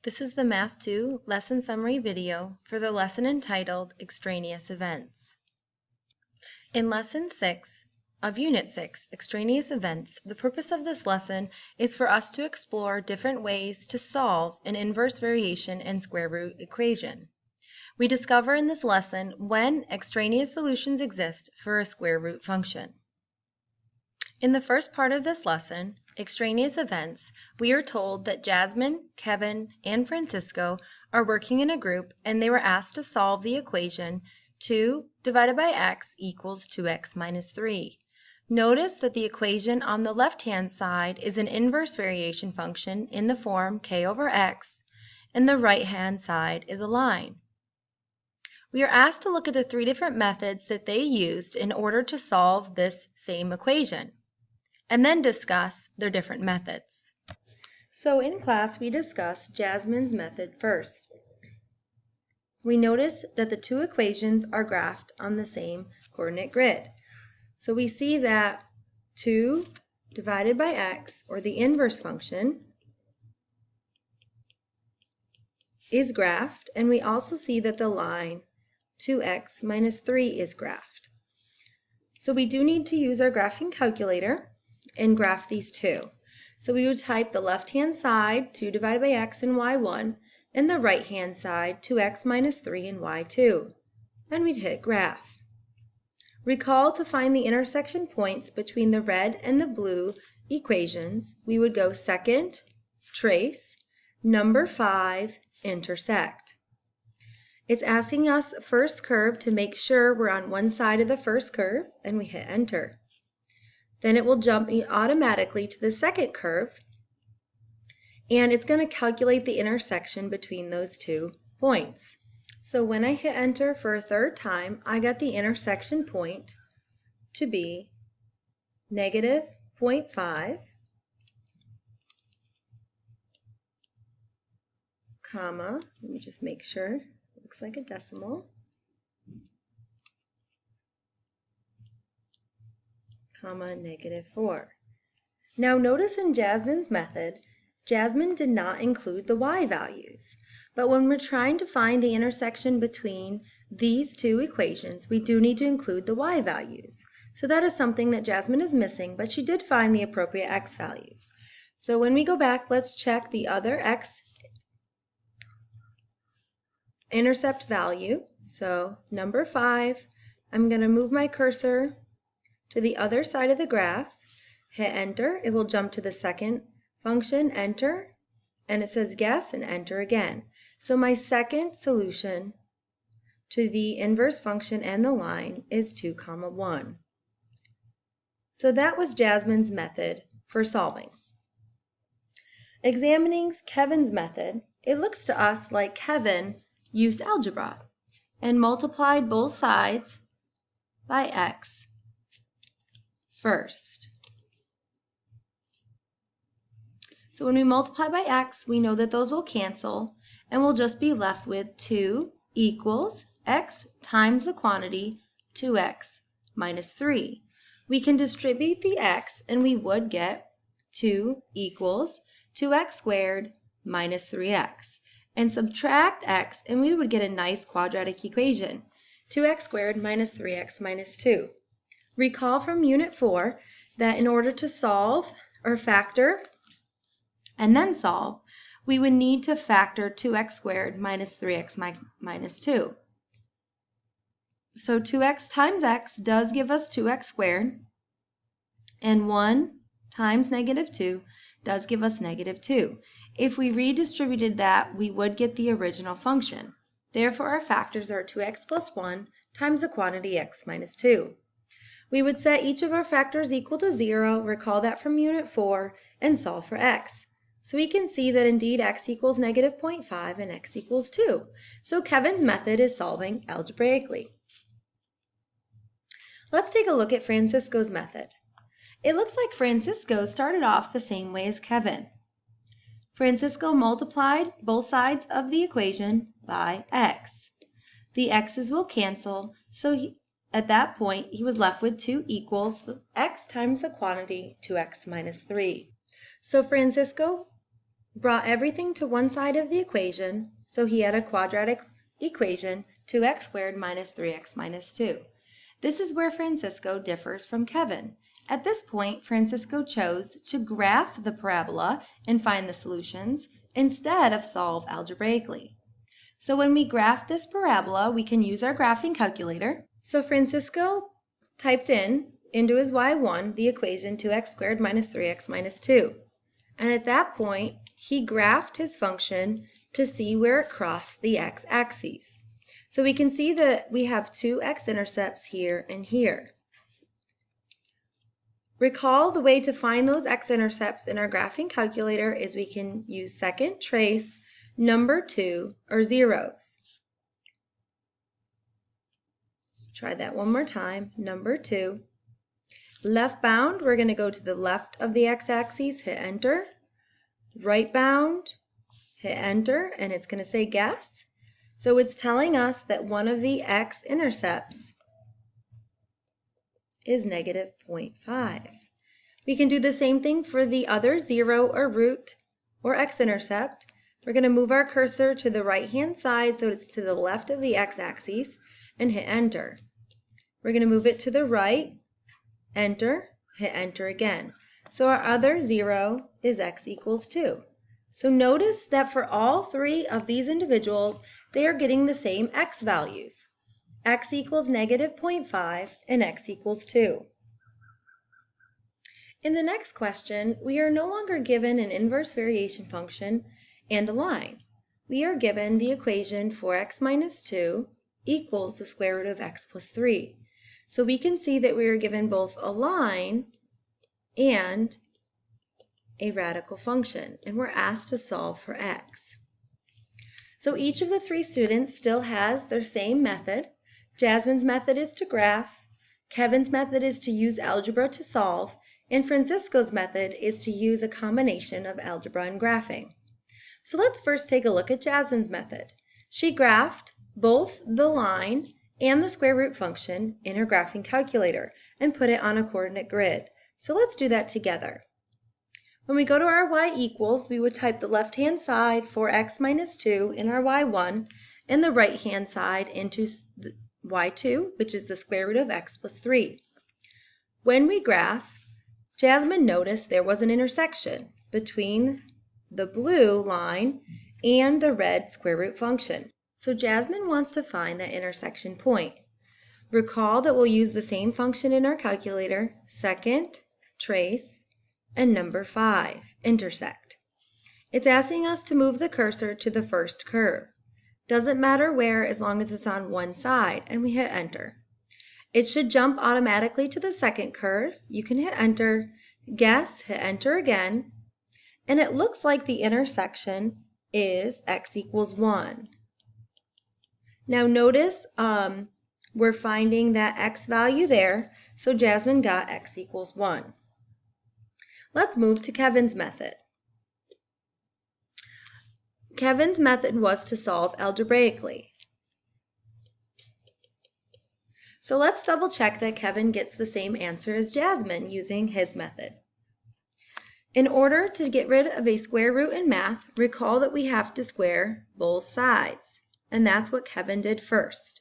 This is the Math 2 lesson summary video for the lesson entitled Extraneous Events. In Lesson 6 of Unit 6, Extraneous Events, the purpose of this lesson is for us to explore different ways to solve an inverse variation and square root equation. We discover in this lesson when extraneous solutions exist for a square root function. In the first part of this lesson, Extraneous Events, we are told that Jasmine, Kevin, and Francisco are working in a group and they were asked to solve the equation 2 divided by x equals 2x minus 3. Notice that the equation on the left-hand side is an inverse variation function in the form k over x, and the right-hand side is a line. We are asked to look at the three different methods that they used in order to solve this same equation, and then discuss their different methods. So in class, we discussed Jasmine's method first. We notice that the two equations are graphed on the same coordinate grid. So we see that 2 divided by x, or the inverse function, is graphed, and we also see that the line 2x minus 3 is graphed. So we do need to use our graphing calculator and graph these two. So we would type the left-hand side 2 divided by x and y1, and the right-hand side 2x minus 3 and y2, and we'd hit graph. Recall to find the intersection points between the red and the blue equations, we would go second, trace, number 5, intersect. It's asking us first curve to make sure we're on one side of the first curve, and we hit enter. Then it will jump automatically to the second curve, and it's going to calculate the intersection between those 2 points. So when I hit enter for a third time, I got the intersection point to be negative 0.5, comma, let me just make sure, it looks like a decimal, comma, negative 4. Now notice in Jasmine's method, Jasmine did not include the y values. But when we're trying to find the intersection between these two equations, we do need to include the y values. So that is something that Jasmine is missing, but she did find the appropriate x values. So when we go back, let's check the other x intercept value. So number 5, I'm going to move my cursor to the other side of the graph, hit enter, it will jump to the second function, enter, and it says guess, and enter again. So my second solution to the inverse function and the line is 2, 1. So that was Jasmine's method for solving. Examining Kevin's method, it looks to us like Kevin used algebra and multiplied both sides by x first. So when we multiply by x, we know that those will cancel, and we'll just be left with 2 equals x times the quantity 2x minus 3. We can distribute the x, and we would get 2 equals 2x squared minus 3x. And subtract x, and we would get a nice quadratic equation, 2x squared minus 3x minus 2. Recall from Unit 4 that in order to solve or factor and then solve, we would need to factor 2x squared minus 3x minus 2. So 2x times x does give us 2x squared, and 1 times negative 2 does give us negative 2. If we redistributed that, we would get the original function. Therefore, our factors are 2x plus 1 times the quantity x minus 2. We would set each of our factors equal to 0, recall that from Unit 4, and solve for x. So we can see that indeed x equals negative 0.5 and x equals 2. So Kevin's method is solving algebraically. Let's take a look at Francisco's method. It looks like Francisco started off the same way as Kevin. Francisco multiplied both sides of the equation by x. The x's will cancel, so at that point he was left with 2 equals x times the quantity 2x minus 3. So Francisco brought everything to one side of the equation, so he had a quadratic equation, 2x squared minus 3x minus 2. This is where Francisco differs from Kevin. At this point, Francisco chose to graph the parabola and find the solutions instead of solve algebraically. So when we graph this parabola, we can use our graphing calculator. So Francisco typed into his y1 the equation 2x squared minus 3x minus 2. And at that point, he graphed his function to see where it crossed the x-axis. So we can see that we have two x-intercepts here and here. Recall the way to find those x-intercepts in our graphing calculator is we can use second trace, number 2, or zeros. Try that one more time, number 2. Left bound, we're going to go to the left of the x-axis, hit enter. Right bound, hit enter, and it's going to say guess. So it's telling us that one of the x-intercepts is negative 0.5. We can do the same thing for the other 0 or root or x-intercept. We're going to move our cursor to the right-hand side so it's to the left of the x-axis and hit enter. We're going to move it to the right, enter, hit enter again. So our other 0 is x equals 2. So notice that for all three of these individuals, they are getting the same x values. X equals negative 0.5 and x equals 2. In the next question, we are no longer given an inverse variation function and a line. We are given the equation 4x minus 2 equals the square root of x plus 3. So we can see that we are given both a line and a radical function, and we're asked to solve for x. So each of the three students still has their same method. Jasmine's method is to graph, Kevin's method is to use algebra to solve, and Francisco's method is to use a combination of algebra and graphing. So let's first take a look at Jasmine's method. She graphed both the line and the square root function in her graphing calculator and put it on a coordinate grid. So let's do that together. When we go to our y equals, we would type the left-hand side 4x minus 2 in our y1 and the right-hand side into y2, which is the square root of x plus 3. When we graph, Jasmine noticed there was an intersection between the blue line and the red square root function. So Jasmine wants to find that intersection point. Recall that we'll use the same function in our calculator, second, trace, and number 5, intersect. It's asking us to move the cursor to the first curve. Doesn't matter where as long as it's on one side, and we hit enter. It should jump automatically to the second curve. You can hit enter, guess, hit enter again, and it looks like the intersection is x equals 1. Now notice we're finding that x value there, so Jasmine got x equals 1. Let's move to Kevin's method. Kevin's method was to solve algebraically. So let's double check that Kevin gets the same answer as Jasmine using his method. In order to get rid of a square root in math, recall that we have to square both sides, and that's what Kevin did first.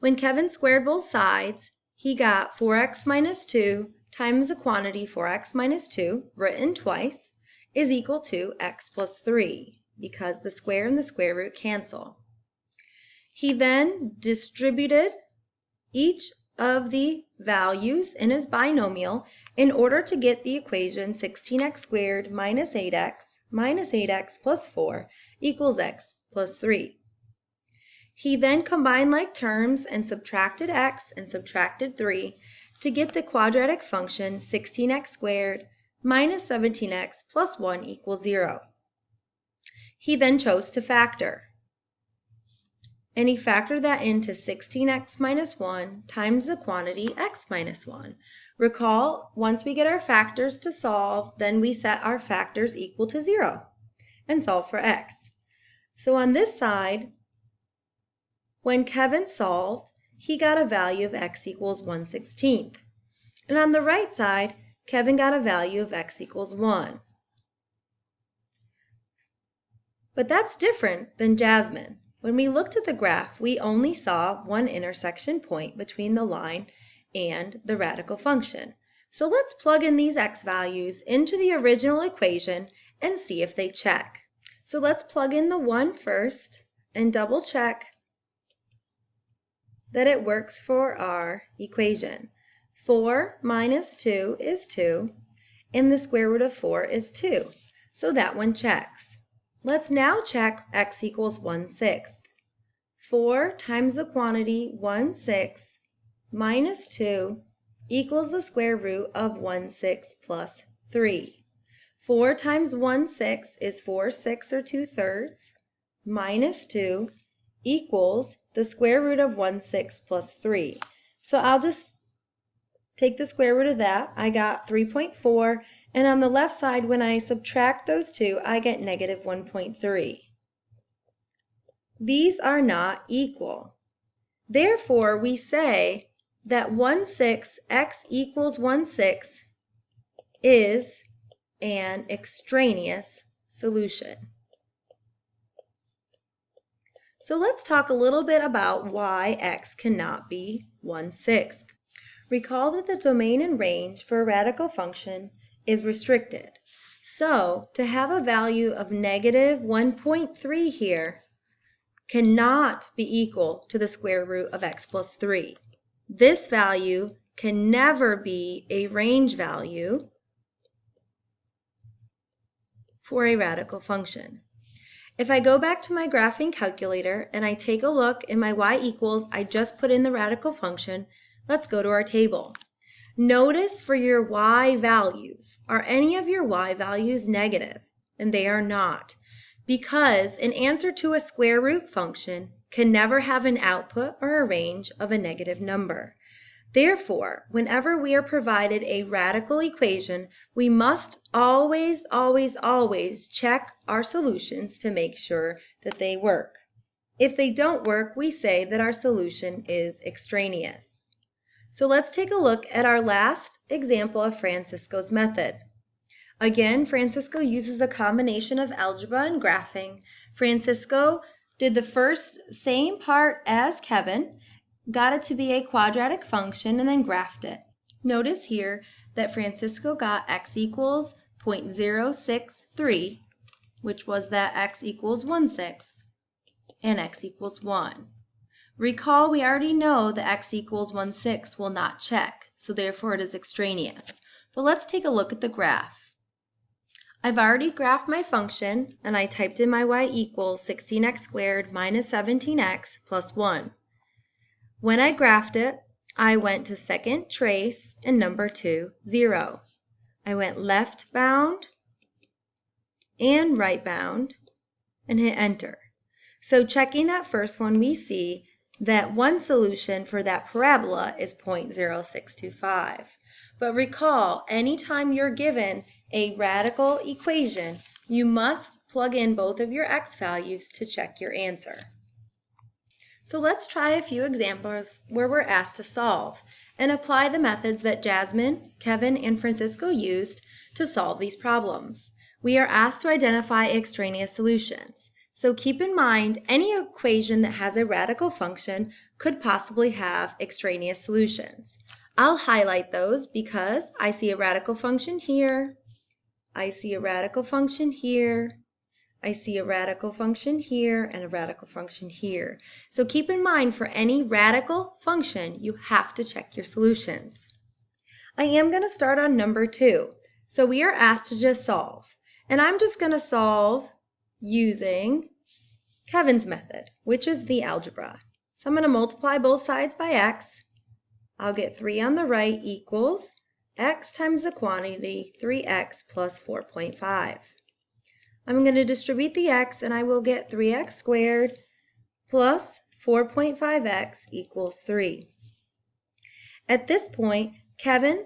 When Kevin squared both sides, he got 4x minus 2 times the quantity 4x minus 2, written twice, is equal to x plus 3, because the square and the square root cancel. He then distributed each of the values in his binomial in order to get the equation 16x squared minus 8x plus 4 equals x plus 3. He then combined like terms and subtracted x and subtracted 3 to get the quadratic function 16x squared minus 17x plus 1 equals 0. He then chose to factor, and he factored that into 16x minus 1 times the quantity x minus 1. Recall, once we get our factors to solve, then we set our factors equal to 0 and solve for x. So on this side, when Kevin solved, he got a value of x equals 1/16. And on the right side, Kevin got a value of x equals 1. But that's different than Jasmine. When we looked at the graph, we only saw one intersection point between the line and the radical function. So let's plug in these x values into the original equation and see if they check. So let's plug in the 1 first and double check that it works for our equation. 4 minus 2 is 2, and the square root of 4 is 2. So that one checks. Let's now check x equals 1/6. 4 times the quantity 1/6 minus 2 equals the square root of 1/6 plus 3. 4 times 1/6 is 4/6 or 2/3 minus 2 equals the square root of 1/6 plus 3. So I'll just take the square root of that. I got 3.4, and on the left side, when I subtract those two, I get negative 1.3. These are not equal. Therefore, we say that 1/6 x equals 1/6 is an extraneous solution. So let's talk a little bit about why x cannot be 1/6. Recall that the domain and range for a radical function is restricted. So to have a value of negative 1.3 here cannot be equal to the square root of x plus 3. This value can never be a range value for a radical function. If I go back to my graphing calculator and I take a look in my y equals, I just put in the radical function. Let's go to our table. Notice for your y values, are any of your y values negative? And they are not, because an answer to a square root function can never have an output or a range of a negative number. Therefore, whenever we are provided a radical equation, we must always check our solutions to make sure that they work. If they don't work, we say that our solution is extraneous. So let's take a look at our last example of Francisco's method. Again, Francisco uses a combination of algebra and graphing. Francisco did the first same part as Kevin, got it to be a quadratic function, and then graphed it. Notice here that Francisco got x equals 0.063, which was that x equals 1/6, and x equals 1. Recall we already know that x equals 1/6 will not check, so therefore it is extraneous. But let's take a look at the graph. I've already graphed my function, and I typed in my y equals 16x squared minus 17x plus 1. When I graphed it, I went to second trace and number 2, 0. I went left bound and right bound and hit enter. So checking that first one, we see that one solution for that parabola is 0.0625. But recall, anytime you're given a radical equation, you must plug in both of your x values to check your answer. So let's try a few examples where we're asked to solve and apply the methods that Jasmine, Kevin, and Francisco used to solve these problems. We are asked to identify extraneous solutions. So keep in mind, any equation that has a radical function could possibly have extraneous solutions. I'll highlight those because I see a radical function here, I see a radical function here, I see a radical function here, and a radical function here. So keep in mind, for any radical function, you have to check your solutions. I am going to start on number 2. So we are asked to just solve. And I'm just going to solve using Kevin's method, which is the algebra. So I'm going to multiply both sides by x. I'll get 3 on the right equals x times the quantity 3x plus 4.5. I'm going to distribute the x, and I will get 3x squared plus 4.5x equals 3. At this point, Kevin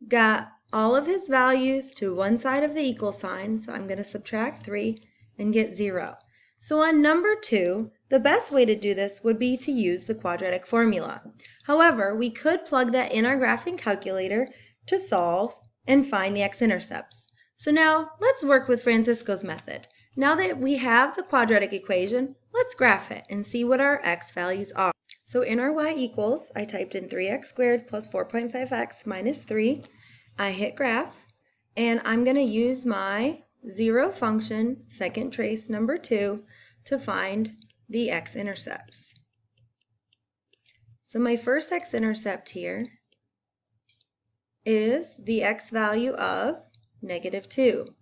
got all of his values to one side of the equal sign, so I'm going to subtract 3 and get 0. So on number 2, the best way to do this would be to use the quadratic formula. However, we could plug that in our graphing calculator to solve and find the x-intercepts. So now let's work with Francisco's method. Now that we have the quadratic equation, let's graph it and see what our x values are. So in our y equals, I typed in 3x squared plus 4.5x minus 3. I hit graph, and I'm going to use my 0 function, second trace number 2, to find the x-intercepts. So my first x-intercept here is the x value of -2.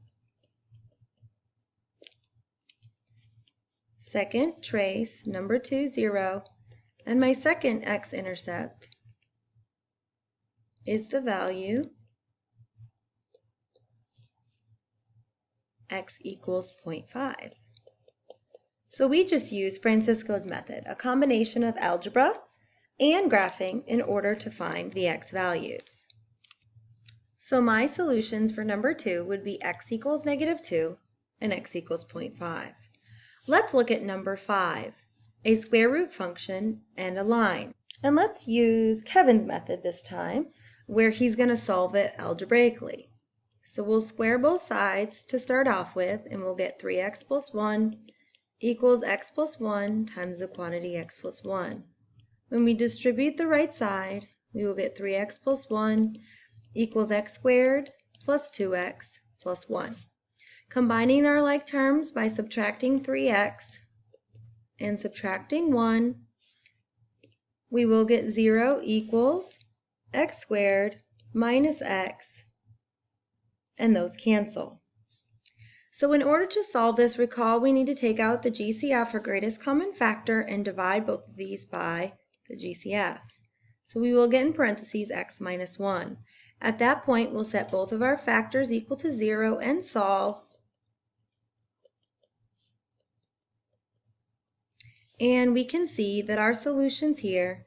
Second trace, number 2, 0, and my second x-intercept is the value x equals 0.5. So we just used Francisco's method, a combination of algebra and graphing in order to find the x values. So my solutions for number 2 would be x equals -2 and x equals 0.5. Let's look at number 5, a square root function and a line. And let's use Kevin's method this time, where he's going to solve it algebraically. So we'll square both sides to start off with, and we'll get 3x plus 1 equals x plus 1 times the quantity x plus 1. When we distribute the right side, we will get 3x plus 1 equals x squared plus 2x plus 1. Combining our like terms by subtracting 3x and subtracting 1, we will get 0 equals x squared minus x, and those cancel. So in order to solve this, recall we need to take out the GCF, or greatest common factor, and divide both of these by the GCF. So we will get in parentheses x minus 1. At that point, we'll set both of our factors equal to 0 and solve. And we can see that our solutions here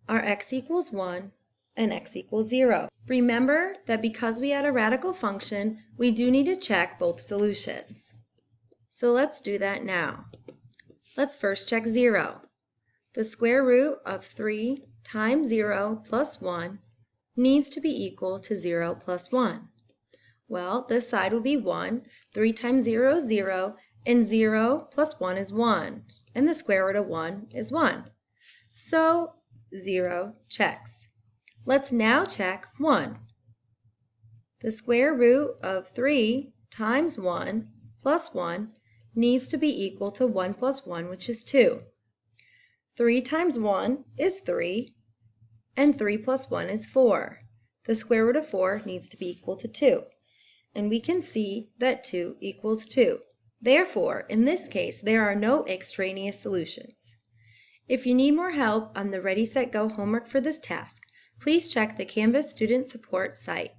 are x equals 1 and x equals 0. Remember that because we had a radical function, we do need to check both solutions. So let's do that now. Let's first check 0. The square root of 3 times 0 plus 1 needs to be equal to 0 plus 1. Well, this side will be 1. 3 times 0 is 0, and 0 plus 1 is 1. And the square root of 1 is 1. So 0 checks. Let's now check 1. The square root of 3 times 1 plus 1 needs to be equal to 1 plus 1, which is 2. 3 times 1 is 3, and 3 plus 1 is 4. The square root of 4 needs to be equal to 2. And we can see that 2 equals 2. Therefore, in this case, there are no extraneous solutions. If you need more help on the Ready, Set, Go homework for this task, please check the Canvas Student Support site.